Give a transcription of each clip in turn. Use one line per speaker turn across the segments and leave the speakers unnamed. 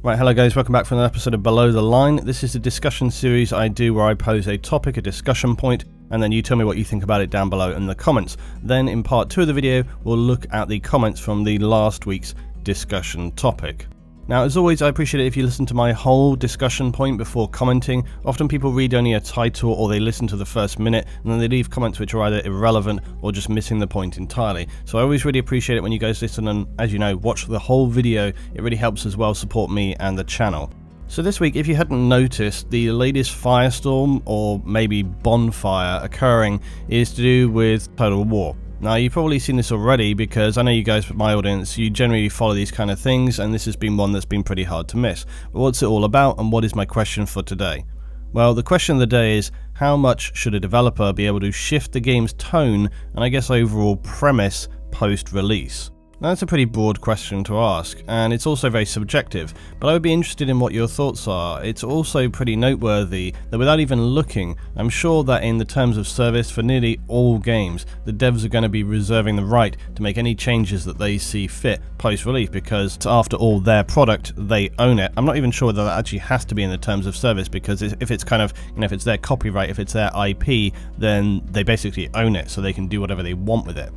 Right, hello guys, welcome back for another episode of Below the Line. This is a discussion series I do where I pose a topic, a discussion point, and then you tell me what you think about it down below in the comments. Then in part 2 of the video, we'll look at the comments from the last week's discussion topic. Now, as always, I appreciate it if you listen to my whole discussion point before commenting. Often people read only a title or they listen to the first minute and then they leave comments which are either irrelevant or just missing the point entirely. So I always really appreciate it when you guys listen and, as you know, watch the whole video. It really helps as well support me and the channel. So this week, if you hadn't noticed, the latest firestorm or maybe bonfire occurring is to do with Total War. Now, you've probably seen this already because I know you guys, my audience, you generally follow these kind of things, and this has been one that's been pretty hard to miss. But what's it all about, and what is my question for today? Well, the question of the day is, how much should a developer be able to shift the game's tone and I guess overall premise post-release? Now, that's a pretty broad question to ask, and it's also very subjective, but I would be interested in what your thoughts are. It's also pretty noteworthy that without even looking, I'm sure that in the terms of service for nearly all games, the devs are going to be reserving the right to make any changes that they see fit post-release, because after all, their product, they own it. I'm not even sure whether that actually has to be in the terms of service, because if it's kind of, if it's their copyright, if it's their IP, then they basically own it, so they can do whatever they want with it.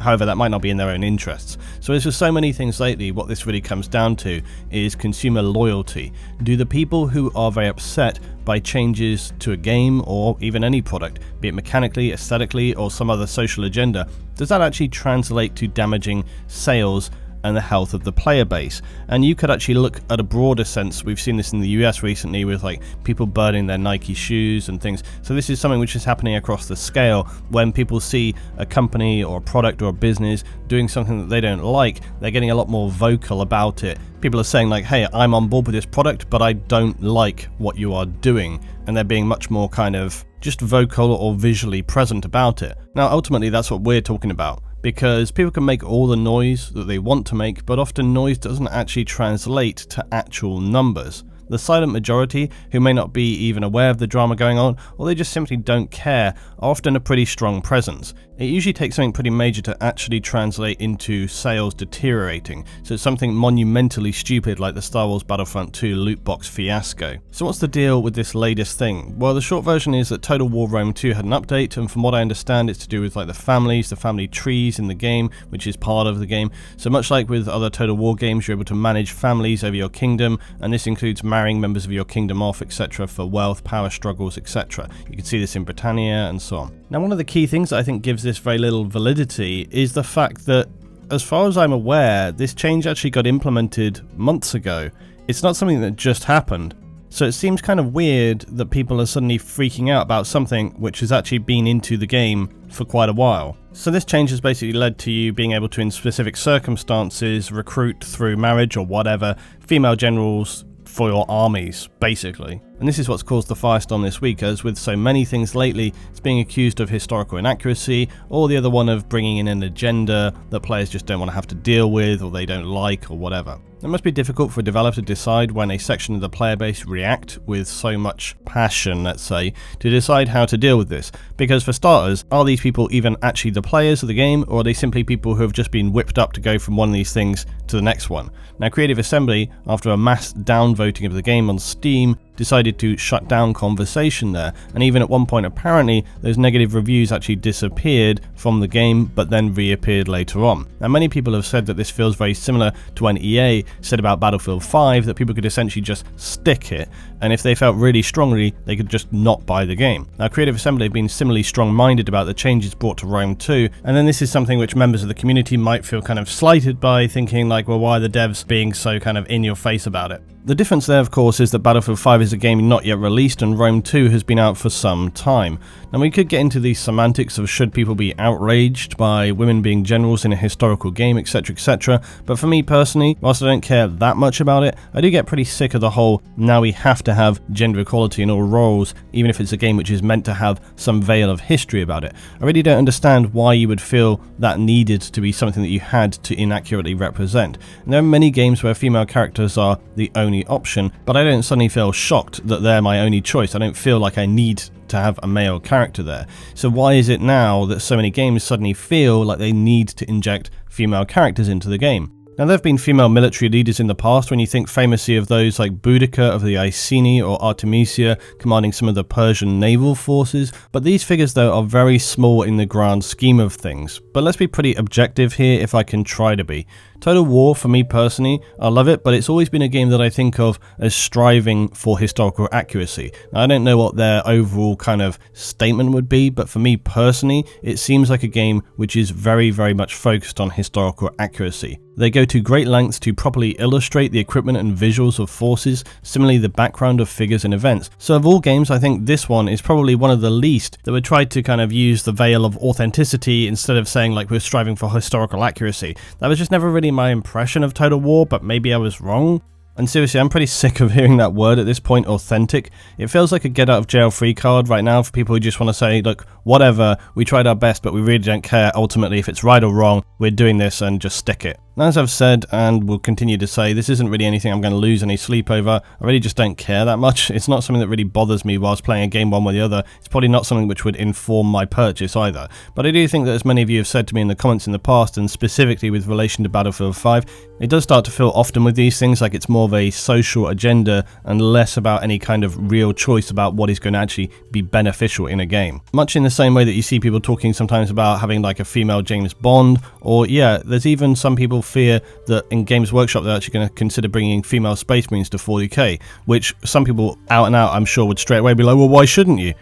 However, that might not be in their own interests. So as with so many things lately, what this really comes down to is consumer loyalty. Do the people who are very upset by changes to a game or even any product, be it mechanically, aesthetically, or some other social agenda, does that actually translate to damaging sales and the health of the player base? And you could actually look at a broader sense. We've seen this in the US recently with like people burning their Nike shoes and things. So this is something which is happening across the scale. When people see a company or a product or a business doing something that they don't like, they're getting a lot more vocal about it. People are saying like, hey, I'm on board with this product, but I don't like what you are doing. And they're being much more kind of just vocal or visually present about it. Now, ultimately, that's what we're talking about. Because people can make all the noise that they want to make, but often noise doesn't actually translate to actual numbers. The silent majority, who may not be even aware of the drama going on, or they just simply don't care, are often a pretty strong presence. It usually takes something pretty major to actually translate into sales deteriorating, so it's something monumentally stupid like the Star Wars Battlefront 2 loot box fiasco. So what's the deal with this latest thing? Well, the short version is that Total War Rome 2 had an update, and from what I understand, it's to do with like the families, the family trees in the game, which is part of the game. So much like with other Total War games, you're able to manage families over your kingdom, and this includes marrying members of your kingdom off, etc. for wealth, power struggles, etc. You can see this in Britannia and so on. Now, one of the key things that I think gives this very little validity is the fact that, as far as I'm aware, this change actually got implemented months ago. It's not something that just happened. So it seems kind of weird that people are suddenly freaking out about something which has actually been into the game for quite a while. So this change has basically led to you being able to, in specific circumstances, recruit through marriage or whatever, female generals for your armies, basically. And this is what's caused the firestorm this week, as with so many things lately, it's being accused of historical inaccuracy, or the other one of bringing in an agenda that players just don't want to have to deal with, or they don't like, or whatever. It must be difficult for a developer to decide when a section of the player base react with so much passion, let's say, to decide how to deal with this. Because for starters, are these people even actually the players of the game, or are they simply people who have just been whipped up to go from one of these things to the next one? Now, Creative Assembly, after a mass downvoting of the game on Steam, decided to shut down conversation there, and even at one point apparently those negative reviews actually disappeared from the game but then reappeared later on. Now, many people have said that this feels very similar to when EA said about Battlefield 5 that people could essentially just stick it, and if they felt really strongly they could just not buy the game. Now, Creative Assembly have been similarly strong-minded about the changes brought to Rome 2, and then this is something which members of the community might feel kind of slighted by, thinking like, well, why are the devs being so kind of in your face about it? The difference there, of course, is that Battlefield 5 is a game not yet released and Rome 2 has been out for some time. Now, we could get into the semantics of should people be outraged by women being generals in a historical game, etc, etc, but for me personally, whilst I don't care that much about it, I do get pretty sick of the whole, now we have to have gender equality in all roles, even if it's a game which is meant to have some veil of history about it. I really don't understand why you would feel that needed to be something that you had to inaccurately represent. And there are many games where female characters are the only option, but I don't suddenly feel shocked that they're my only choice. I don't feel like I need to have a male character there. So why is it now that so many games suddenly feel like they need to inject female characters into the game? Now, there have been female military leaders in the past when you think famously of those like Boudica of the Iceni or Artemisia commanding some of the Persian naval forces, but these figures though are very small in the grand scheme of things. But let's be pretty objective here if I can try to be. Total War, for me personally, I love it, but it's always been a game that I think of as striving for historical accuracy. Now, I don't know what their overall kind of statement would be, but for me personally, it seems like a game which is very, very much focused on historical accuracy. They go to great lengths to properly illustrate the equipment and visuals of forces, similarly the background of figures and events. So of all games, I think this one is probably one of the least that would try to kind of use the veil of authenticity instead of saying like we're striving for historical accuracy. That was just never really my impression of Total War, but maybe I was wrong. And seriously, I'm pretty sick of hearing that word at this point, authentic. It feels like a get out of jail free card right now for people who just want to say, look, whatever, we tried our best, but we really don't care ultimately if it's right or wrong, we're doing this and just stick it. And as I've said, and will continue to say, this isn't really anything I'm going to lose any sleep over. I really just don't care that much. It's not something that really bothers me whilst playing a game one way or the other. It's probably not something which would inform my purchase either. But I do think that, as many of you have said to me in the comments in the past, and specifically with relation to Battlefield 5, it does start to feel often with these things like it's more of a social agenda and less about any kind of real choice about what is going to actually be beneficial in a game. Much in the same way that you see people talking sometimes about having like a female James Bond, or yeah, there's even some people fear that in Games Workshop they're actually going to consider bringing female Space Marines to 40k, which some people out and out I'm sure would straight away be like, well, why shouldn't you?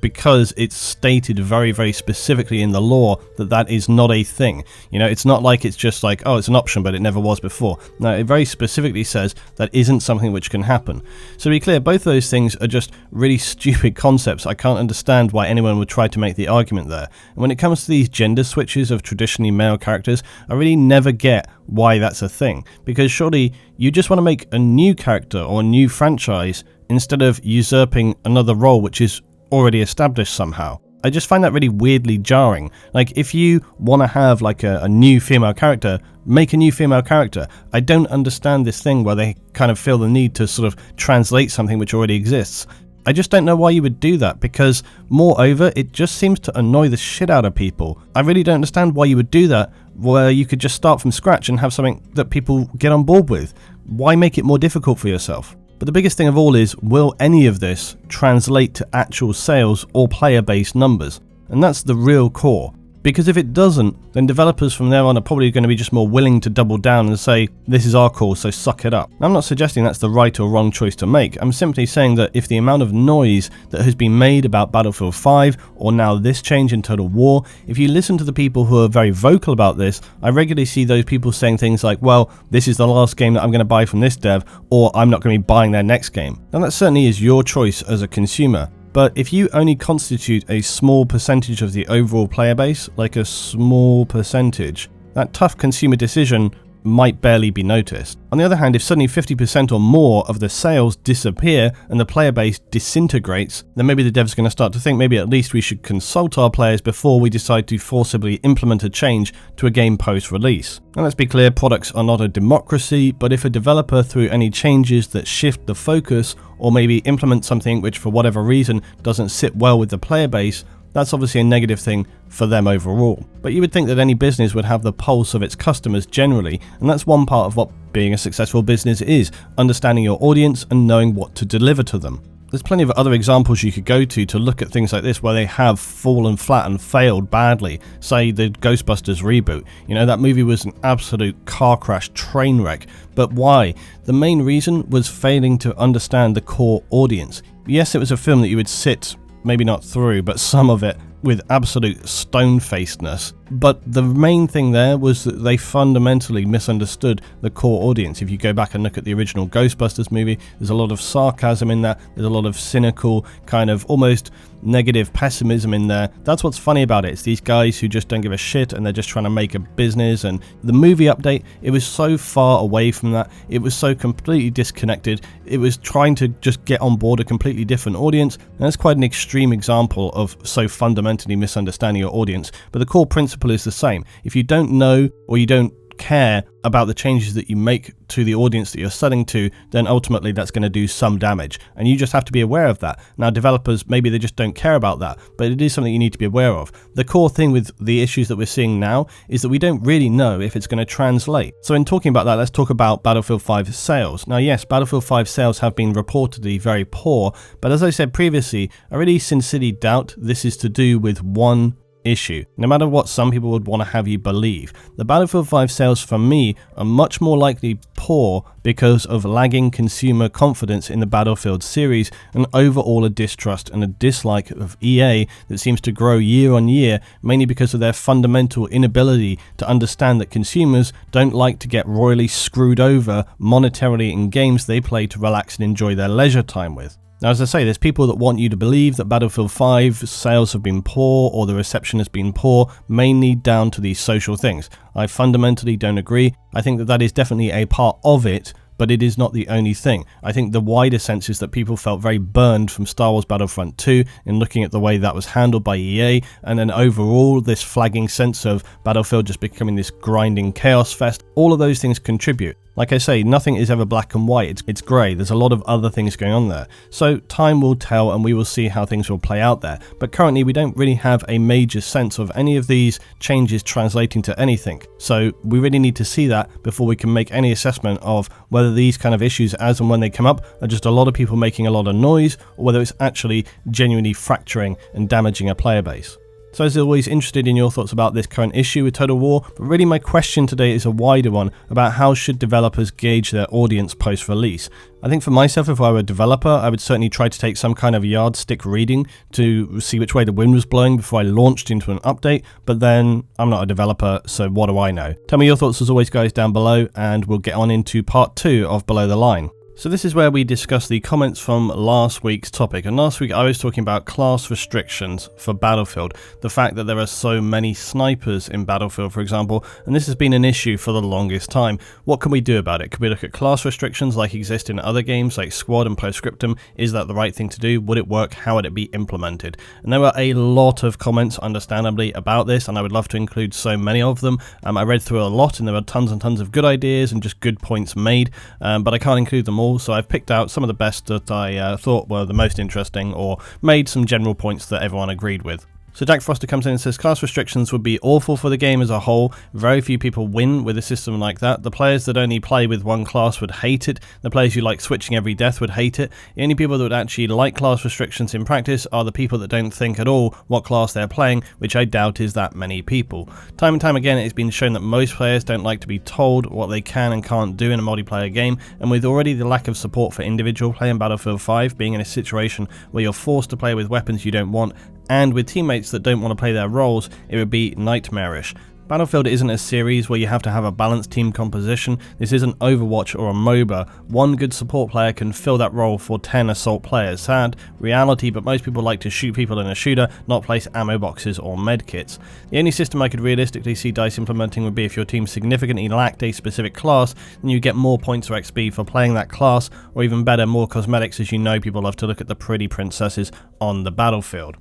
Because it's stated very, very specifically in the law that that is not a thing. You know, it's not like it's just like, oh, it's an option, but it never was before. No, it very specifically says that isn't something which can happen. So to be clear, both of those things are just really stupid concepts. I can't understand why anyone would try to make the argument there. And when it comes to these gender switches of traditionally male characters, I really never get why that's a thing. Because surely you just want to make a new character or a new franchise instead of usurping another role which is already established somehow. I just find that really weirdly jarring. Like, if you want to have like a new female character, make a new female character. I don't understand this thing where they kind of feel the need to sort of translate something which already exists. I just don't know why you would do that, because moreover, it just seems to annoy the shit out of people. I really don't understand why you would do that, where you could just start from scratch and have something that people get on board with. Why make it more difficult for yourself? But the biggest thing of all is, will any of this translate to actual sales or player-based numbers? And that's the real core. Because if it doesn't, then developers from there on are probably going to be just more willing to double down and say, this is our call, so suck it up. I'm not suggesting that's the right or wrong choice to make. I'm simply saying that if the amount of noise that has been made about Battlefield 5, or now this change in Total War, if you listen to the people who are very vocal about this, I regularly see those people saying things like, well, this is the last game that I'm going to buy from this dev, or I'm not going to be buying their next game. And that certainly is your choice as a consumer. But if you only constitute a small percentage of the overall player base, like a small percentage, that tough consumer decision might barely be noticed. On the other hand, if suddenly 50% or more of the sales disappear and the player base disintegrates, then maybe the devs are going to start to think maybe at least we should consult our players before we decide to forcibly implement a change to a game post-release. And let's be clear, products are not a democracy, but if a developer through any changes that shift the focus or maybe implement something which for whatever reason doesn't sit well with the player base, that's obviously a negative thing for them overall. But you would think that any business would have the pulse of its customers generally, and that's one part of what being a successful business is, understanding your audience and knowing what to deliver to them. There's plenty of other examples you could go to look at things like this where they have fallen flat and failed badly. Say the Ghostbusters reboot. You know, that movie was an absolute car crash train wreck. But why? The main reason was failing to understand the core audience. Yes, it was a film that you would sit, maybe not through, but some of it, with absolute stone-facedness. But the main thing there was that they fundamentally misunderstood the core audience. If you go back and look at the original Ghostbusters movie, there's a lot of sarcasm in that, there's a lot of cynical, kind of almost negative pessimism in there. That's what's funny about it. It's these guys who just don't give a shit and they're just trying to make a business. And the movie update, it was so far away from that. It was so completely disconnected. It was trying to just get on board a completely different audience. And that's quite an extreme example of so fundamentally misunderstanding your audience. But the core principle is the same. If you don't know or you don't care about the changes that you make to the audience that you're selling to, then ultimately that's going to do some damage. And you just have to be aware of that. Now, developers, maybe they just don't care about that, but it is something you need to be aware of. The core thing with the issues that we're seeing now is that we don't really know if it's going to translate. So in talking about that, let's talk about Battlefield 5 sales. Now, yes, Battlefield 5 sales have been reportedly very poor, but as I said previously, I really sincerely doubt this is to do with one issue. No matter what some people would want to have you believe, the Battlefield 5 sales for me are much more likely poor because of lagging consumer confidence in the Battlefield series and overall a distrust and a dislike of EA that seems to grow year on year, mainly because of their fundamental inability to understand that consumers don't like to get royally screwed over monetarily in games they play to relax and enjoy their leisure time with. Now, as I say, there's people that want you to believe that Battlefield 5 sales have been poor or the reception has been poor, mainly down to these social things. I fundamentally don't agree. I think that that is definitely a part of it, but it is not the only thing. I think the wider sense is that people felt very burned from Star Wars Battlefront 2 in looking at the way that was handled by EA, and then overall this flagging sense of Battlefield just becoming this grinding chaos fest. All of those things contribute. Like I say, nothing is ever black and white, it's grey. There's a lot of other things going on there. So time will tell and we will see how things will play out there. But currently we don't really have a major sense of any of these changes translating to anything. So we really need to see that before we can make any assessment of whether these kind of issues as and when they come up are just a lot of people making a lot of noise, or whether it's actually genuinely fracturing and damaging a player base. So as always, interested in your thoughts about this current issue with Total War, but really my question today is a wider one about how should developers gauge their audience post-release. I think for myself, if I were a developer, I would certainly try to take some kind of yardstick reading to see which way the wind was blowing before I launched into an update, but then I'm not a developer, so what do I know? Tell me your thoughts as always, guys, down below, and we'll get on into part 2 of Below the Line. So this is where we discuss the comments from last week's topic, and last week I was talking about class restrictions for Battlefield, the fact that there are so many snipers in Battlefield, for example, and this has been an issue for the longest time. What can we do about it? Could we look at class restrictions like exist in other games like Squad and Postscriptum? Is that the right thing to do? Would it work? How would it be implemented? And there were a lot of comments, understandably, about this, and I would love to include so many of them. I read through a lot and there were tons and tons of good ideas and just good points made, but I can't include them all. So I've picked out some of the best that I thought were the most interesting, or made some general points that everyone agreed with. So Jack Foster comes in and says, class restrictions would be awful for the game as a whole. Very few people win with a system like that. The players that only play with one class would hate it. The players who like switching every death would hate it. The only people that would actually like class restrictions in practice are the people that don't think at all what class they're playing, which I doubt is that many people. Time and time again, it's been shown that most players don't like to be told what they can and can't do in a multiplayer game, and with already the lack of support for individual play in Battlefield 5, being in a situation where you're forced to play with weapons you don't want, and with teammates that don't want to play their roles, it would be nightmarish. Battlefield isn't a series where you have to have a balanced team composition. This isn't Overwatch or a MOBA. One good support player can fill that role for 10 assault players. Sad reality, but most people like to shoot people in a shooter, not place ammo boxes or medkits. The only system I could realistically see DICE implementing would be if your team significantly lacked a specific class, then you get more points or XP for playing that class, or even better, more cosmetics, as you know people love to look at the pretty princesses on the battlefield.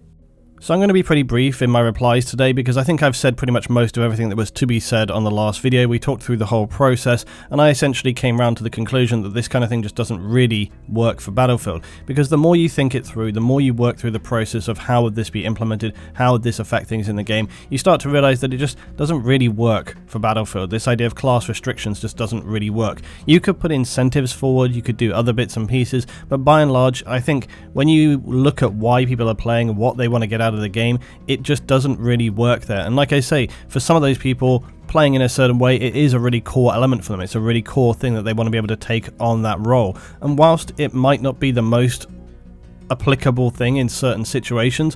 So I'm going to be pretty brief in my replies today because I think I've said pretty much most of everything that was to be said on the last video. We talked through the whole process and I essentially came round to the conclusion that this kind of thing just doesn't really work for Battlefield, because the more you think it through, the more you work through the process of how would this be implemented, how would this affect things in the game, you start to realize that it just doesn't really work for Battlefield. This idea of class restrictions just doesn't really work. You could put incentives forward, you could do other bits and pieces, but by and large I think when you look at why people are playing and what they want to get out of the game, it just doesn't really work there. And like I say, for some of those people, playing in a certain way, it is a really core element for them. It's a really core thing that they want to be able to take on that role. And whilst it might not be the most applicable thing in certain situations,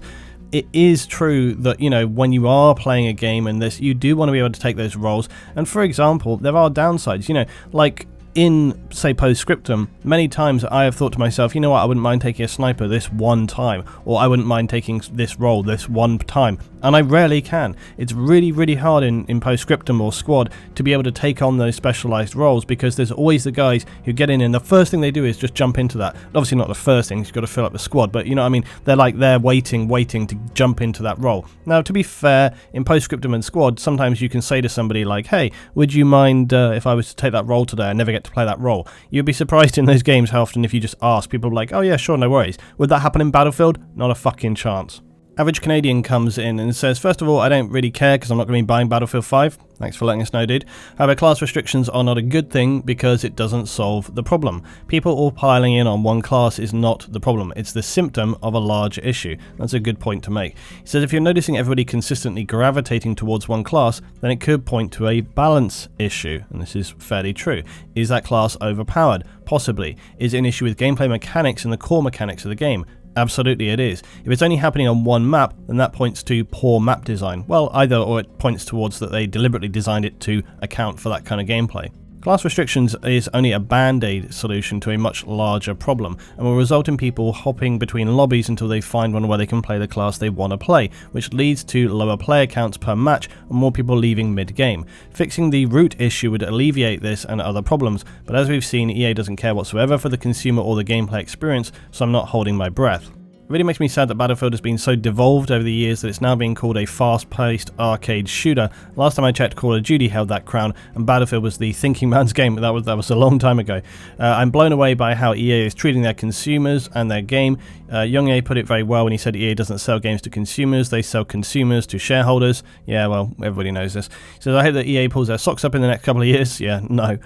it is true that, you know, when you are playing a game and this, you do want to be able to take those roles. And for example, there are downsides, you know, like in, say, Postscriptum, many times I have thought to myself, you know what, I wouldn't mind taking a sniper this one time, or I wouldn't mind taking this role this one time. and I rarely can. It's really, really hard in Postscriptum or Squad to be able to take on those specialised roles, because there's always the guys who get in and the first thing they do is just jump into that. Obviously not the first thing, you've got to fill up the squad, but you know what I mean? They're like, they're waiting to jump into that role. Now, to be fair, in Postscriptum and Squad, sometimes you can say to somebody like, hey, would you mind if I was to take that role today? I never get to play that role. You'd be surprised in those games how often if you just ask, people are like, oh yeah, sure, no worries. Would that happen in Battlefield? Not a fucking chance. Average Canadian comes in and says, first of all, I don't really care because I'm not going to be buying Battlefield 5. Thanks for letting us know, dude. However, class restrictions are not a good thing because it doesn't solve the problem. People all piling in on one class is not the problem. It's the symptom of a large issue. That's a good point to make. He says if you're noticing everybody consistently gravitating towards one class, then it could point to a balance issue. And this is fairly true. Is that class overpowered? Possibly. Is it an issue with gameplay mechanics and the core mechanics of the game? Absolutely it is. If it's only happening on one map, then that points to poor map design. Well, either or it points towards that they deliberately designed it to account for that kind of gameplay. Class restrictions is only a band-aid solution to a much larger problem, and will result in people hopping between lobbies until they find one where they can play the class they want to play, which leads to lower player counts per match and more people leaving mid-game. Fixing the root issue would alleviate this and other problems, but as we've seen, EA doesn't care whatsoever for the consumer or the gameplay experience, so I'm not holding my breath. It really makes me sad that Battlefield has been so devolved over the years that it's now being called a fast-paced arcade shooter. Last time I checked, Call of Duty held that crown, and Battlefield was the thinking man's game. That was a long time ago. I'm blown away by how EA is treating their consumers and their game. Young A put it very well when he said EA doesn't sell games to consumers, they sell consumers to shareholders. Yeah, well, everybody knows this. He says, I hope that EA pulls their socks up in the next couple of years. Yeah, no.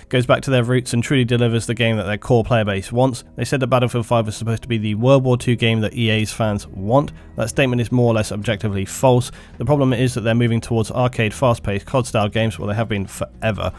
Goes back to their roots and truly delivers the game that their core player base wants. They said that Battlefield 5 was supposed to be the World War II game that EA's fans want. That statement is more or less objectively false. The problem is that they're moving towards arcade, fast-paced, COD-style games, well, they have been forever.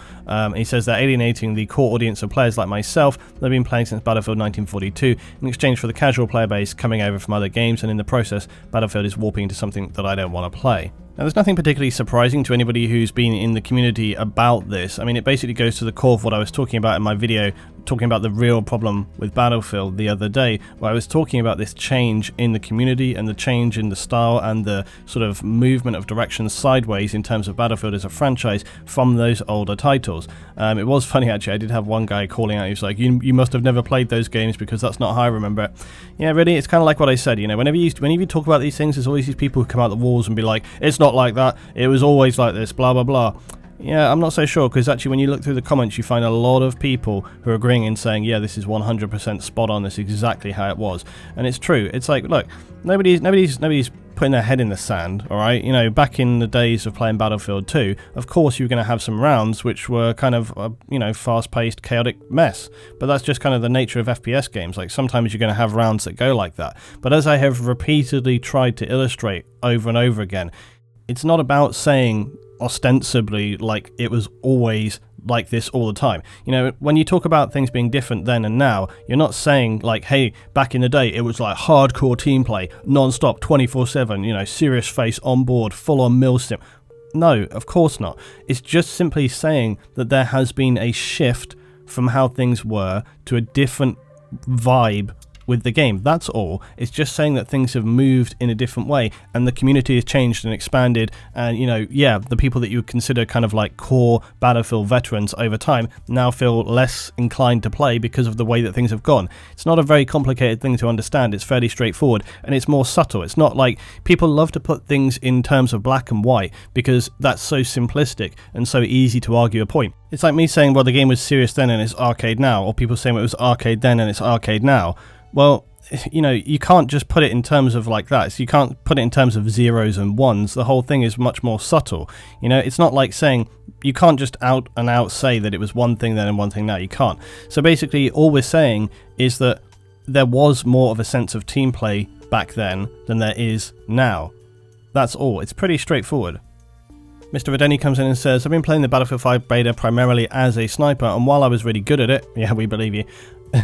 He says they're alienating the core audience of players like myself that have been playing since Battlefield 1942 in exchange for the casual player base coming over from other games, and in the process, Battlefield is warping into something that I don't want to play. Now, there's nothing particularly surprising to anybody who's been in the community about this. I mean, it basically goes to the core of what I was talking about in my video, talking about the real problem with Battlefield the other day, where I was talking about this change in the community and the change in the style and the sort of movement of direction sideways in terms of Battlefield as a franchise from those older titles. It was funny, actually. I did have one guy calling out, he was like, you must have never played those games because that's not how I remember it. Yeah, really, it's kind of like what I said, you know, whenever you talk about these things, there's always these people who come out the walls and be like, it's not like that, it was always like this, blah blah blah. Yeah, I'm not so sure, because actually when you look through the comments you find a lot of people who are agreeing and saying, yeah, this is 100% spot on, this is exactly how it was. And it's true. It's like, look, nobody's putting their head in the sand, alright? You know, back in the days of playing Battlefield 2, of course you were going to have some rounds which were kind of, you know, fast-paced, chaotic mess. But that's just kind of the nature of FPS games. Like, sometimes you're going to have rounds that go like that. But as I have repeatedly tried to illustrate over and over again, it's not about saying ostensibly like it was always like this all the time. You know, when you talk about things being different then and now, you're not saying like, hey, back in the day it was like hardcore team play, non-stop, 24/7, you know, serious face on board, full-on milsim. No, of course not. It's just simply saying that there has been a shift from how things were to a different vibe with the game. That's all. It's just saying that things have moved in a different way and the community has changed and expanded, and you know, yeah, the people that you would consider kind of like core Battlefield veterans over time now feel less inclined to play because of the way that things have gone. It's not a very complicated thing to understand. It's fairly straightforward and it's more subtle. It's not like people love to put things in terms of black and white because that's so simplistic and so easy to argue a point. It's like me saying, well, the game was serious then and it's arcade now, or people saying, well, it was arcade then and it's arcade now. Well, you know, you can't just put it in terms of like that. So you can't put it in terms of zeros and ones. The whole thing is much more subtle. You know, it's not like saying, you can't just out and out say that it was one thing then and one thing now. You can't. So basically, all we're saying is that there was more of a sense of team play back then than there is now. That's all. It's pretty straightforward. Mr. Whitney comes in and says, I've been playing the Battlefield 5 beta primarily as a sniper, and while I was really good at it, yeah, we believe you,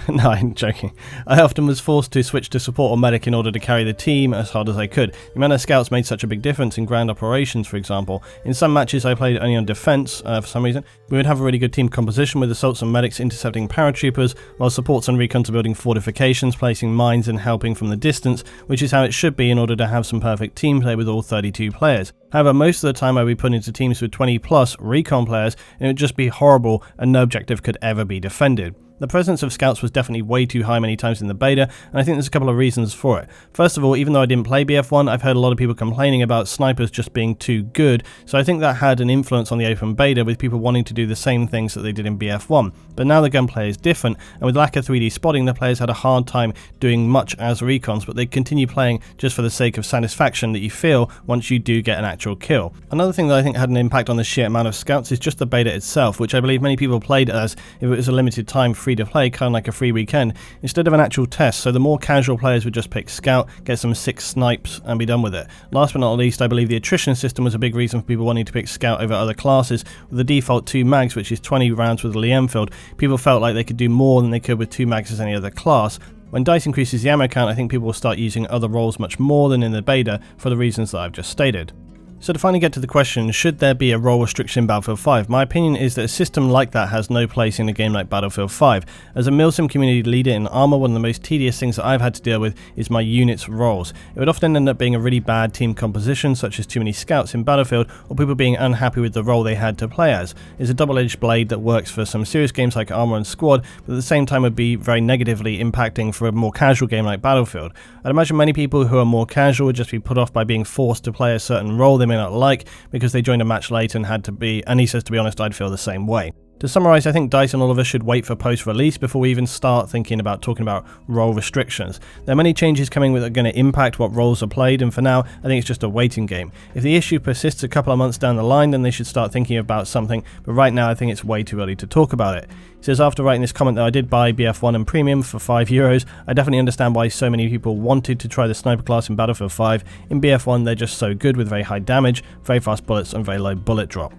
No, I'm joking. I often was forced to switch to support or medic in order to carry the team as hard as I could. The amount of scouts made such a big difference in ground operations, for example. In some matches I played only on defense for some reason. We would have a really good team composition with assaults and medics intercepting paratroopers, while supports and recons are building fortifications, placing mines and helping from the distance, which is how it should be in order to have some perfect team play with all 32 players. However, most of the time I would be put into teams with 20 plus recon players and it would just be horrible and no objective could ever be defended. The presence of scouts was definitely way too high many times in the beta, and I think there's a couple of reasons for it. First of all, even though I didn't play BF1, I've heard a lot of people complaining about snipers just being too good, so I think that had an influence on the open beta with people wanting to do the same things that they did in BF1. But now the gunplay is different, and with lack of 3D spotting, the players had a hard time doing much as recons, but they continue playing just for the sake of satisfaction that you feel once you do get an actual kill. Another thing that I think had an impact on the sheer amount of scouts is just the beta itself, which I believe many people played as if it was a limited time free to play, kind of like a free weekend, instead of an actual test, so the more casual players would just pick scout, get some 6 snipes and be done with it. Last but not least, I believe the attrition system was a big reason for people wanting to pick scout over other classes. With the default 2 mags, which is 20 rounds with the Lee Enfield, people felt like they could do more than they could with 2 mags as any other class. When DICE increases the ammo count, I think people will start using other roles much more than in the beta for the reasons that I've just stated. So to finally get to the question, should there be a role restriction in Battlefield 5? My opinion is that a system like that has no place in a game like Battlefield 5. As a Milsim community leader in Armour, one of the most tedious things that I've had to deal with is my unit's roles. It would often end up being a really bad team composition, such as too many scouts in Battlefield, or people being unhappy with the role they had to play as. It's a double-edged blade that works for some serious games like Armour and Squad, but at the same time would be very negatively impacting for a more casual game like Battlefield. I'd imagine many people who are more casual would just be put off by being forced to play a certain role they may not like because they joined a match late and had to be, and he says, to be honest, I'd feel the same way. To summarise, I think DICE and all of us should wait for post-release before we even start thinking about talking about role restrictions. There are many changes coming that are going to impact what roles are played, and for now, I think it's just a waiting game. If the issue persists a couple of months down the line, then they should start thinking about something, but right now I think it's way too early to talk about it. He says, after writing this comment that I did buy BF1 and Premium for €5, I definitely understand why so many people wanted to try the sniper class in Battlefield 5. In BF1, they're just so good with very high damage, very fast bullets, and very low bullet drop.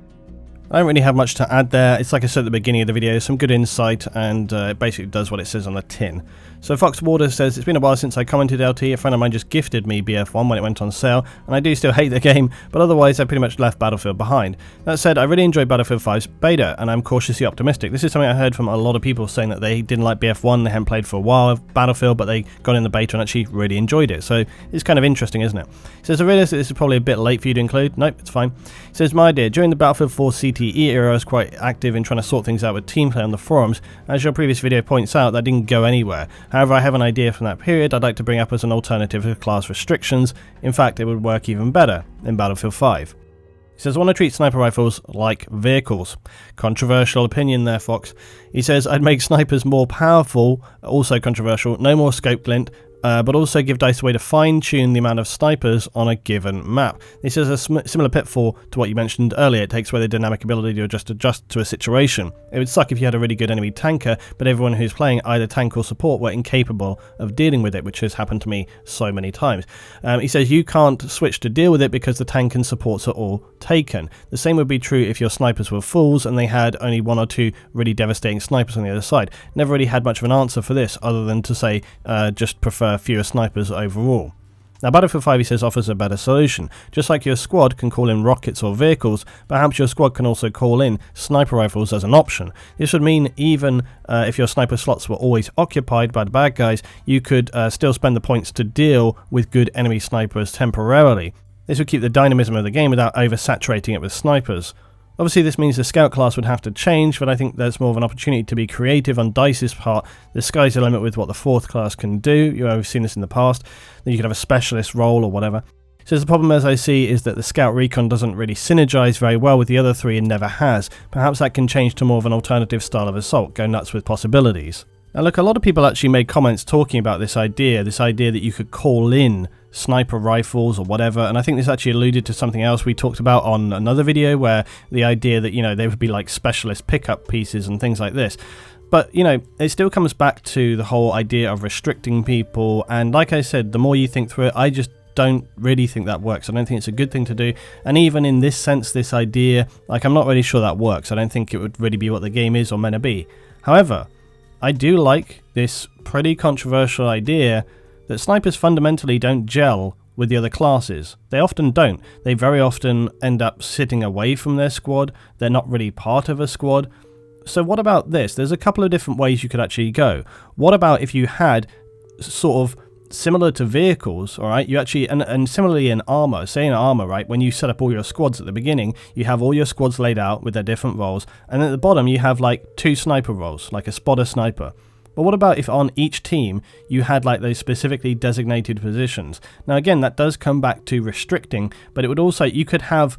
I don't really have much to add there. It's like I said at the beginning of the video, some good insight, and it basically does what it says on the tin. So Fox Warder says, it's been a while since I commented LT, a friend of mine just gifted me BF1 when it went on sale, and I do still hate the game, but otherwise I pretty much left Battlefield behind. That said, I really enjoyed Battlefield 5's beta, and I'm cautiously optimistic. This is something I heard from a lot of people saying that they didn't like BF1, they hadn't played for a while of Battlefield, but they got in the beta and actually really enjoyed it. So it's kind of interesting, isn't it? He says, I realise that this is probably a bit late for you to include. Nope, it's fine. He says, my idea, during the Battlefield 4 CTE era, I was quite active in trying to sort things out with team play on the forums. As your previous video points out, that didn't go anywhere. However, I have an idea from that period I'd like to bring up as an alternative to class restrictions. In fact, it would work even better in Battlefield 5. He says, I want to treat sniper rifles like vehicles. Controversial opinion there, Fox. He says, I'd make snipers more powerful, also controversial, no more scope glint, but also give DICE a way to fine-tune the amount of snipers on a given map. This is a similar pitfall to what you mentioned earlier. It takes away the dynamic ability to adjust to a situation. It would suck if you had a really good enemy tanker, but everyone who's playing either tank or support were incapable of dealing with it, which has happened to me so many times. He says you can't switch to deal with it because the tank and supports are all taken. The same would be true if your snipers were fools and they had only 1 or 2 really devastating snipers on the other side. Never really had much of an answer for this other than to say just prefer fewer snipers overall. Now Battlefield 5, he says, offers a better solution. Just like your squad can call in rockets or vehicles, perhaps your squad can also call in sniper rifles as an option. This would mean even if your sniper slots were always occupied by the bad guys, you could still spend the points to deal with good enemy snipers temporarily. This would keep the dynamism of the game without oversaturating it with snipers. Obviously this means the scout class would have to change, but I think there's more of an opportunity to be creative on DICE's part. The sky's the limit with what the 4th class can do. We've seen this in the past. Then you could have a specialist role or whatever. So the problem, as I see, is that the scout recon doesn't really synergize very well with the other 3 and never has. Perhaps that can change to more of an alternative style of assault, go nuts with possibilities. Now look, a lot of people actually made comments talking about this idea that you could call in sniper rifles or whatever, and I think this actually alluded to something else we talked about on another video, where the idea that, they would be like specialist pickup pieces and things like this. But, it still comes back to the whole idea of restricting people, and like I said, the more you think through it, I just don't really think that works. I don't think it's a good thing to do, and even in this sense, this idea, I'm not really sure that works. I don't think it would really be what the game is or meant to be. However, I do like this pretty controversial idea that snipers fundamentally don't gel with the other classes. They often don't. They very often end up sitting away from their squad. They're not really part of a squad. So what about this? There's a couple of different ways you could actually go. What about if you had sort of similar to vehicles, all right? You actually, and similarly in armor, say in armor, right? When you set up all your squads at the beginning, you have all your squads laid out with their different roles. And at the bottom, you have like 2 sniper roles, like a spotter sniper. But what about if on each team you had like those specifically designated positions? Now again, that does come back to restricting, but it would also, you could have,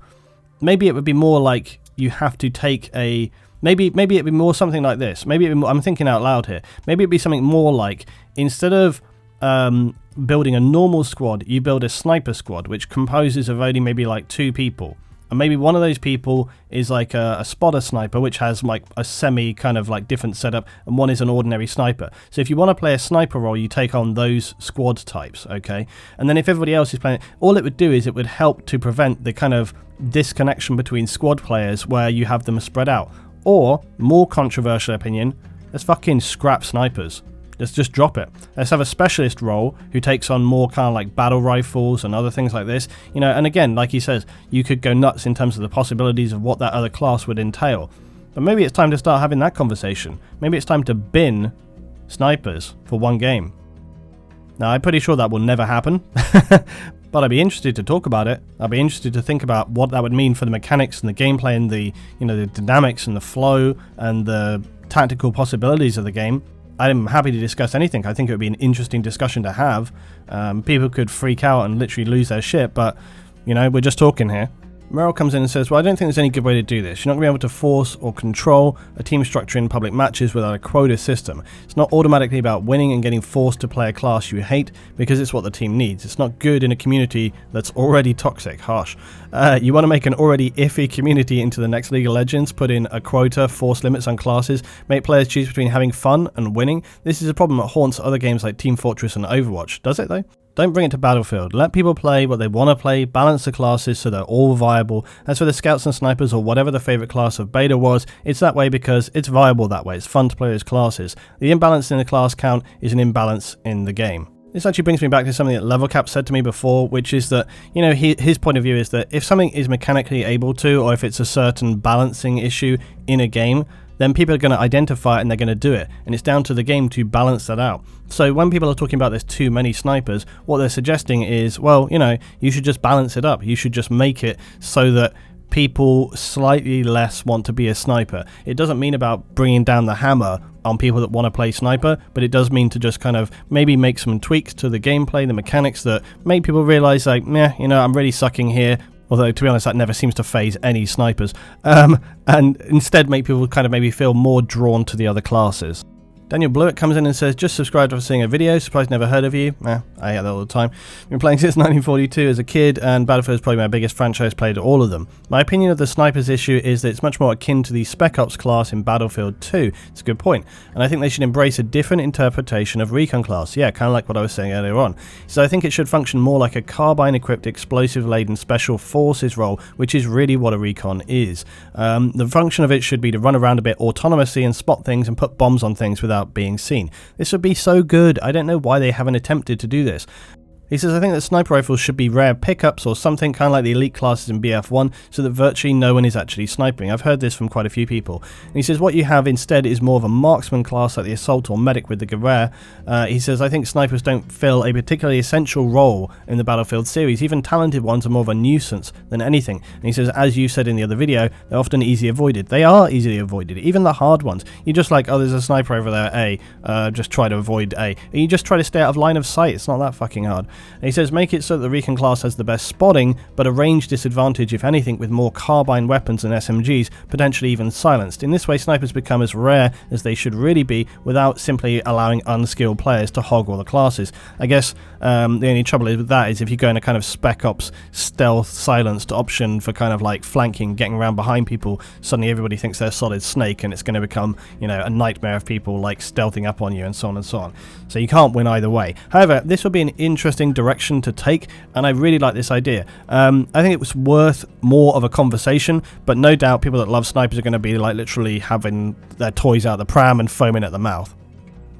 maybe it would be more like you have to take a, maybe it'd be more something like this. Maybe it'd be more, I'm thinking out loud here. Maybe it'd be something more like, instead of building a normal squad, you build a sniper squad, which composes of only maybe like 2 people. And maybe one of those people is like a spotter sniper, which has like a semi kind of like different setup, and one is an ordinary sniper. So if you want to play a sniper role, you take on those squad types, okay? And then if everybody else is playing, all it would do is it would help to prevent the kind of disconnection between squad players where you have them spread out. Or, more controversial opinion, let's fucking scrap snipers. Let's just drop it. Let's have a specialist role who takes on more kind of like battle rifles and other things like this. You know, and again, like he says, you could go nuts in terms of the possibilities of what that other class would entail. But maybe it's time to start having that conversation. Maybe it's time to bin snipers for one game. Now, I'm pretty sure that will never happen. But I'd be interested to talk about it. I'd be interested to think about what that would mean for the mechanics and the gameplay and the, you know, the dynamics and the flow and the tactical possibilities of the game. I'm happy to discuss anything. I think it would be an interesting discussion to have. People could freak out and literally lose their shit, but, you know, we're just talking here. Merrill comes in and says, well, I don't think there's any good way to do this. You're not going to be able to force or control a team structure in public matches without a quota system. It's not automatically about winning and getting forced to play a class you hate because it's what the team needs. It's not good in a community that's already toxic. Harsh. You want to make an already iffy community into the next League of Legends, put in a quota, force limits on classes, make players choose between having fun and winning. This is a problem that haunts other games like Team Fortress and Overwatch. Does it though? Don't bring it to Battlefield. Let people play what they want to play, balance the classes so they're all viable. As for the scouts and snipers or whatever the favourite class of beta was, it's that way because it's viable that way. It's fun to play those classes. The imbalance in the class count is an imbalance in the game. This actually brings me back to something that Levelcap said to me before, which is that, you know, his point of view is that if something is mechanically able to, or if it's a certain balancing issue in a game, then people are going to identify it and they're going to do it. And it's down to the game to balance that out. So when people are talking about there's too many snipers, what they're suggesting is, well, you know, you should just balance it up. You should just make it so that people slightly less want to be a sniper. It doesn't mean about bringing down the hammer on people that want to play sniper, but it does mean to just kind of maybe make some tweaks to the gameplay, the mechanics that make people realize like, meh, you know, I'm really sucking here. Although, to be honest, that never seems to phase any snipers. And instead make people kind of maybe feel more drawn to the other classes. Daniel Blewett comes in and says, just subscribed after seeing a video, surprised never heard of you. I get that all the time. Been playing since 1942 as a kid, and Battlefield is probably my biggest franchise, played all of them. My opinion of the snipers issue is that it's much more akin to the Spec Ops class in Battlefield 2. It's a good point. And I think they should embrace a different interpretation of Recon class. Yeah, kind of like what I was saying earlier on. So I think it should function more like a carbine-equipped, explosive-laden special forces role, which is really what a Recon is. The function of it should be to run around a bit autonomously and spot things and put bombs on things without being seen. This would be so good. I don't know why they haven't attempted to do this. He says, I think that sniper rifles should be rare pickups or something, kind of like the elite classes in BF1, so that virtually no one is actually sniping. I've heard this from quite a few people. And he says, what you have instead is more of a marksman class like the assault or medic with the Guerrero. He says, I think snipers don't fill a particularly essential role in the Battlefield series. Even talented ones are more of a nuisance than anything. And he says, as you said in the other video, they're often easily avoided. They are easily avoided, even the hard ones. You're just like, oh, there's a sniper over there, A. Just try to avoid A. And you just try to stay out of line of sight. It's not that fucking hard. And he says, make it so that the Recon class has the best spotting, but a range disadvantage, if anything, with more carbine weapons and SMGs, potentially even silenced. In this way, snipers become as rare as they should really be, without simply allowing unskilled players to hog all the classes. I guess the only trouble with that is if you go in a kind of Spec Ops stealth silenced option for kind of like flanking, getting around behind people, suddenly everybody thinks they're Solid Snake, and it's going to become, you know, a nightmare of people like stealthing up on you and so on and so on. So you can't win either way. However, this would be an interesting direction to take, and I really like this idea. I think it was worth more of a conversation, but no doubt people that love snipers are going to be like literally having their toys out of the pram and foaming at the mouth.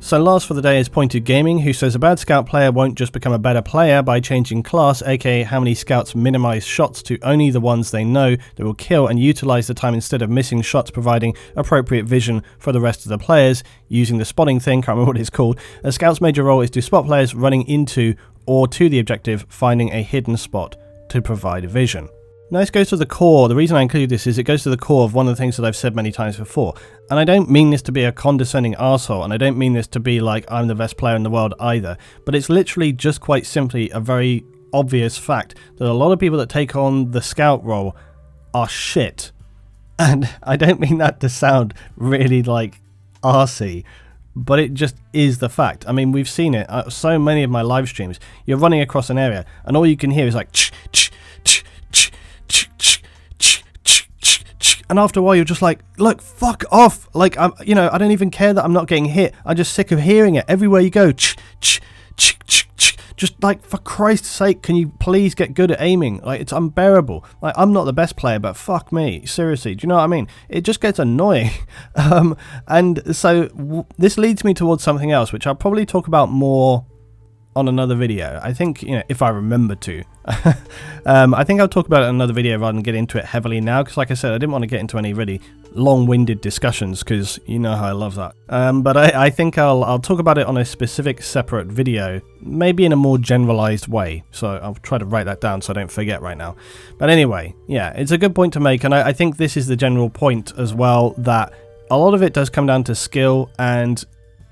So last for the day is Pointed Gaming, who says a bad scout player won't just become a better player by changing class, aka how many scouts minimize shots to only the ones they know that will kill and utilize the time instead of missing shots, providing appropriate vision for the rest of the players using the spotting thing, can't remember what it's called. A scout's major role is to spot players running into or to the objective, finding a hidden spot to provide vision. Now this goes to the core. The reason I include this is it goes to the core of one of the things that I've said many times before. And I don't mean this to be a condescending arsehole, and I don't mean this to be like I'm the best player in the world either, but it's literally just quite simply a very obvious fact that a lot of people that take on the scout role are shit. And I don't mean that to sound really like arsey, but it just is the fact. I mean, we've seen it. So many of my live streams, you're running across an area and all you can hear is like and after a while you're just like, look, fuck off. Like, I don't even care that I'm not getting hit. I'm just sick of hearing it everywhere you go. Just like, for Christ's sake, can you please get good at aiming? Like, it's unbearable. Like, I'm not the best player, but fuck me. Seriously, do you know what I mean? It just gets annoying. And so this leads me towards something else, which I'll probably talk about more on another video. I think, if I remember to. I think I'll talk about it in another video rather than get into it heavily now, because like I said, I didn't want to get into any really long-winded discussions, because you know how I love that. But I think I'll talk about it on a specific separate video, maybe in a more generalized way. So I'll try to write that down so I don't forget right now. But anyway, yeah, it's a good point to make, and I think this is the general point as well, that a lot of it does come down to skill, and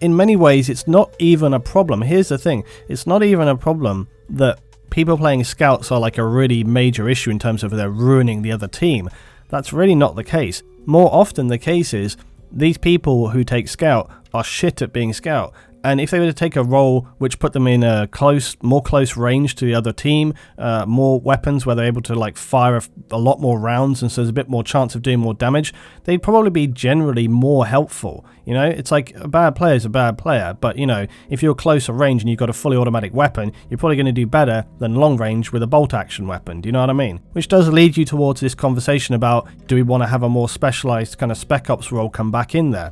in many ways, it's not even a problem. Here's the thing. It's not even a problem that people playing scouts are like a really major issue in terms of they're ruining the other team. That's really not the case. More often the case is these people who take scout are shit at being scout. And if they were to take a role which put them in a more close range to the other team, more weapons where they're able to like fire a lot more rounds, and so there's a bit more chance of doing more damage, they'd probably be generally more helpful. It's like a bad player is a bad player, but if you're closer range and you've got a fully automatic weapon, you're probably going to do better than long range with a bolt action weapon. Do you know what I mean? Which does lead you towards this conversation about, do we want to have a more specialized kind of spec ops role come back in there?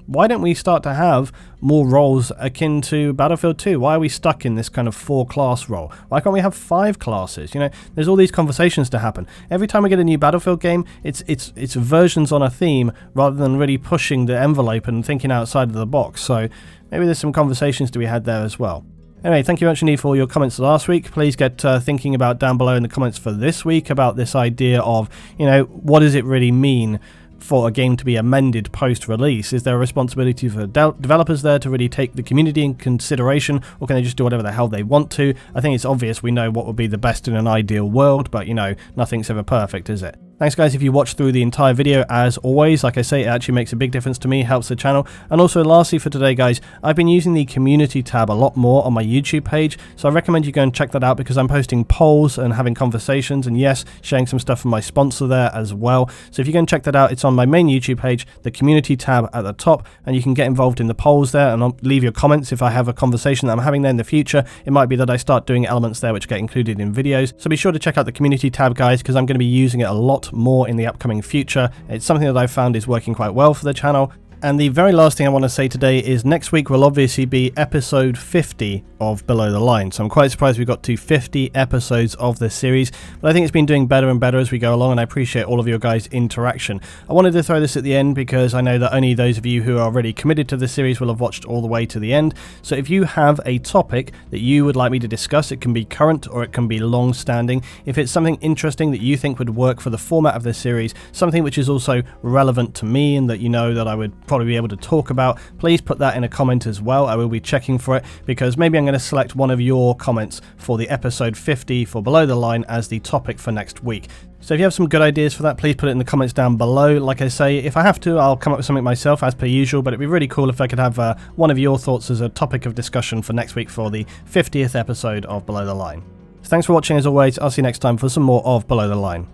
Why don't we start to have more roles akin to Battlefield 2? Why are we stuck in this kind of 4-class role? Why can't we have 5 classes? There's all these conversations to happen. Every time we get a new Battlefield game, it's versions on a theme rather than really pushing the envelope and thinking outside of the box. So maybe there's some conversations to be had there as well. Anyway, thank you very much for all your comments last week. Please get thinking about down below in the comments for this week about this idea of, what does it really mean for a game to be amended post-release? Is there a responsibility for developers there to really take the community in consideration, or can they just do whatever the hell they want to? I think it's obvious we know what would be the best in an ideal world, but nothing's ever perfect, is it? Thanks guys if you watched through the entire video. As always, like I say, it actually makes a big difference to me, helps the channel. And also lastly for today guys, I've been using the community tab a lot more on my YouTube page, so I recommend you go and check that out, because I'm posting polls and having conversations, and yes, sharing some stuff from my sponsor there as well. So if you go and check that out, it's on my main YouTube page, the community tab at the top, and you can get involved in the polls there, and I'll leave your comments if I have a conversation that I'm having there in the future. It might be that I start doing elements there which get included in videos, so be sure to check out the community tab guys, because I'm going to be using it a lot more in the upcoming future. It's something that I've found is working quite well for the channel. And the very last thing I want to say today is next week will obviously be episode 50 of Below the Line. So I'm quite surprised we got to 50 episodes of this series, but I think it's been doing better and better as we go along, and I appreciate all of your guys' interaction. I wanted to throw this at the end because I know that only those of you who are already committed to this series will have watched all the way to the end. So if you have a topic that you would like me to discuss, it can be current or it can be long-standing. If it's something interesting that you think would work for the format of this series, something which is also relevant to me and that you know that I would probably be able to talk about, please put that in a comment as well. I will be checking for it, because maybe I'm going to select one of your comments for the episode 50 for Below the Line as the topic for next week. So if you have some good ideas for that, please put it in the comments down below. Like I say, if I have to, I'll come up with something myself as per usual, but it'd be really cool if I could have one of your thoughts as a topic of discussion for next week for the 50th episode of Below the Line. So thanks for watching as always. I'll see you next time for some more of Below the Line.